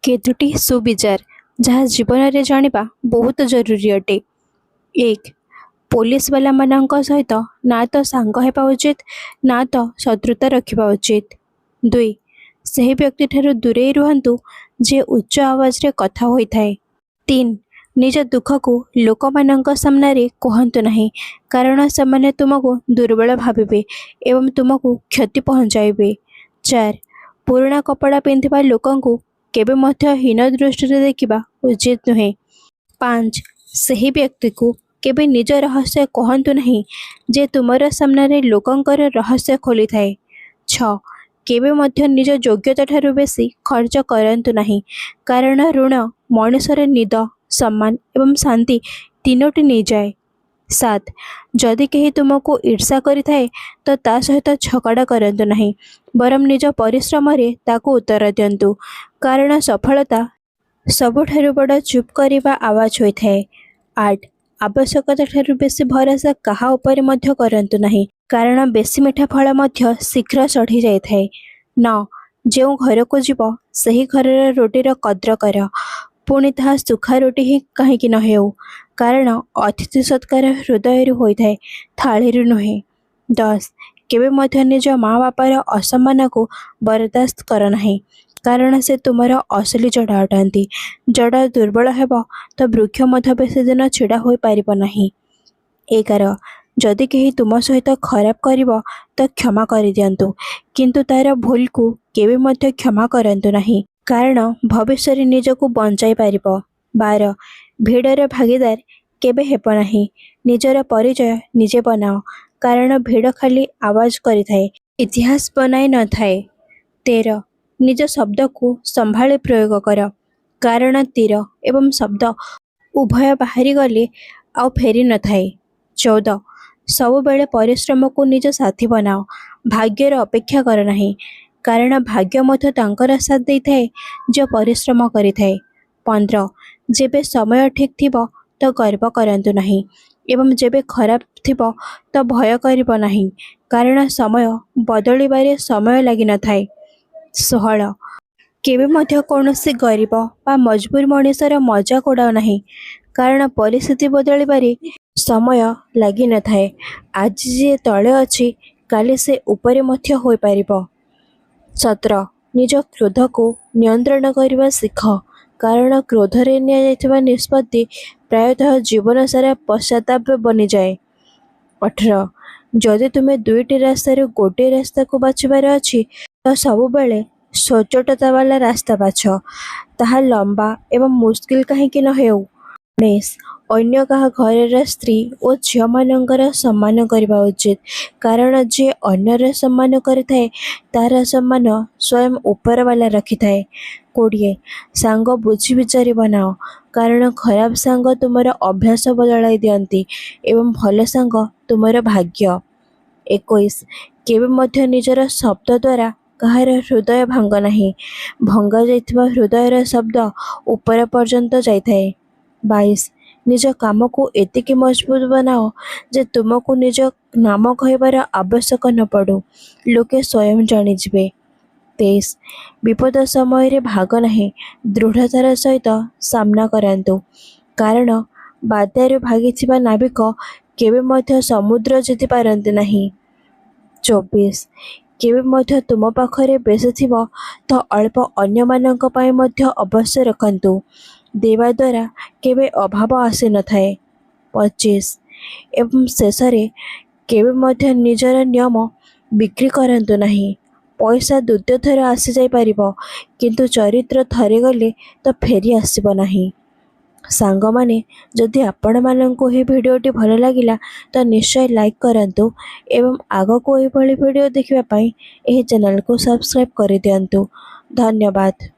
केतुटी सुविचार जहाँ जीवन में जानिबा बहुत जरूरी अटे। एक, पुलिस वाला मानक सहित ना तो सांग हेबा उचित ना तो शत्रुता रखिबा उचित। दुई, सही व्यक्ति ठारू दूरे रुहंतु जे उच्च आवाज रे कथा होई थाए। तीन, निज दुख को लोक मानक सामने रे कहंतु नहीं, कारण सेमाने तुमको दुर्बल भाविबे एवं तुमको क्षति पहुंचाइबे। चार, पुराना कपड़ा पिंधिबा लोकंकु केबे मध्य हीन दृष्टि देखिबा उचित नुहे। पांच, सही व्यक्ति को केबे निज रहस्य कहंतु नहीं जे तुमर सामने लोकंकर रहस्य खोली थाए। छ, केबे मध्य निज योग्यता ठारू बेसी खर्च करंतु नहीं, कारण ऋण मनुष्यर निद सम्मान एवं शांति तीनोटी नहीं जाए। सात, जदि केही तुमको ईर्षा करिथाए तो ता सहित झगड़ा करंतु नहीं, बरम निज परिश्रम रे ताको उत्तर दियंतु, कारण सफलता सबुठारु बड़ चुप करिबा आवाज होइथाए। आठ, आवश्यकता ठारु बेसी भरोसा काहा उपरे मध्य करंतु नहीं, कारण बेसी मिठा फल मध्य शीघ्र चढ़ी जाइथाए। नौ, जो घर को जीव सही घर रोटीर कद्र कर, पुणी ताहा सुखा रोटी ही कहीं न हेउ, कारण अतिथि सत्कार हृदय होइथाए थाळीरु नुहे। 10, केबे मध्य निज माँ बापार असम्मान को बर्दाश्त कर नहीं, कारण से तुमर असली जड़ा अटंती। जड़ा दुर्बल हेब तो वृक्ष मध्य बेसी दिन छिड़ा होई पारिब नहीं। 11, जदि केही तुम सहित खराब करिब तो क्षमा करि दियंतु, किंतु तार भूल को केबे मध्य क्षमा करंतु नहीं, कारण भविष्य रे निजको बंचाई पारिब। 12, भिड़र भागीदार केबे हेब नहीं, निजर परिचय निजे बनाओ, कारण भिड़ खाली आवाज करिथाए, इतिहास बनाई न थाए। 13, निज शब्द को संभाली प्रयोग कर, कारण तीर एवं शब्द उभय बाहरी गले आउ फेरी न थाए। 14, सब बेले परिश्रम को निज साथी बनाओ, भाग्यर अपेक्षा कर नहीं, कारण भाग्य मध्य तांकर साथ दे थाए जो परिश्रम करि थाए। 15, जेबे समय ठीक थिबो तो गर्व करंतु नहीं, एवं जेबे खराब थिबो तो भय करिब नहीं, कारण समय बदलिबारे समय लागि न थाए। 16, केबे मध्य कौनसी गरीब बा मजबूर मनुष्यर मजाक उड़ाओ नहीं, कारण परिस्थिति बदलिबारे समय लागि न थाए। आज जे तले अछि काली से ऊपरे मध्य होई पारिब। 17, निज क्रोध को नियंत्रण करने शिख, कारण क्रोध रे निया जायथिबा निष्पत्ति प्रायतः जीवन सारा पश्चाताप बनी जाए। 18, जदि तुम्हें दुईटी रास्ता गोटे रास्ता को बाछिबार अछि तो सबु बेले सचोटता वाला रास्ता बाछ, ताहा लंबा एवं मुश्किल कहीं न हेउ। 19, अन्य कहा घर स्त्री और झील मानकर सम्मान करबा उचित, कारण जे अन्यर सम्मान करिथाए तार सम्मान स्वयं ऊपर वाला रखि थाए। 20, सांग बुझी विचारी बनाओ, कारण खराब सांग तुमर अभ्यास बदलाई दियंती एवं भल सांग तुमर भाग्य। 21, केबे मध्य निजर शब्द द्वारा कहार हृदय भांग नहीं, भंगा जाइथिबा हृदयर शब्द ऊपर पर्यंत जाइथाए। 22, निज काम को एतिकी मजबूत बनाओ जे तुमको निज नाम कहबार आवश्यक न पड़ो, लोके स्वयं जानी जिबे। 23, विपद समय रे भाग नहीं, दृढ़तार सहित सामना करंतु, कारण बात्यारे भागिथिबा नाविक केबे मध्य समुद्र जीति पारंती नहीं। 24, केबे मध्य तुम पाखरे बेसी थिबो तो अल्प अन्य मानक पाई मध्य अवश्य रखंतु, देवा द्वारा केबे अभाव आसी न थाए। 25, एवं शेषरे केबे मध्य निजर नियम बिक्री करंतु नहीं, पैसा द्वितीय थर आसी जाई परिबो, किंतु चरित्र थरे गले तो फेरी आसीबो नहीं। सांग माने जदि आपण माननको ही भिडियोटी भल लागिला तो निश्चय लाइक करंतु एवं आगो को एभली भिडियो देखिबा पई एही चैनल को सब्सक्राइब करि दियंतु। धन्यवाद।